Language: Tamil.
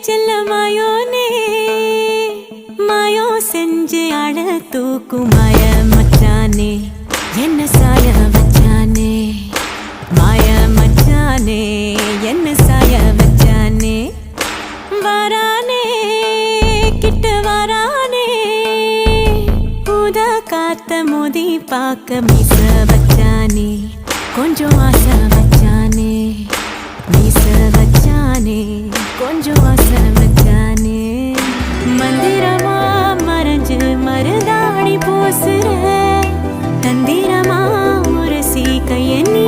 செல்ல மாயோனே மாயோ செஞ்சு அழ தூக்கும் மாய மச்சானே என்ன சாய வச்சானே மாய மச்சானே என்ன சாய வச்சானே வரானே கிட்ட வரானே பூத காத்த மோதி பார்க்க மீச வச்சானே கொஞ்சம் ஆசை வச்சானே மீச வச்சானே கொஞ்சம் ஆசை வச்சானே மந்திரமா மறைஞ்சு மருதாணி பூசுற தந்திரமா உரசி கைய நீ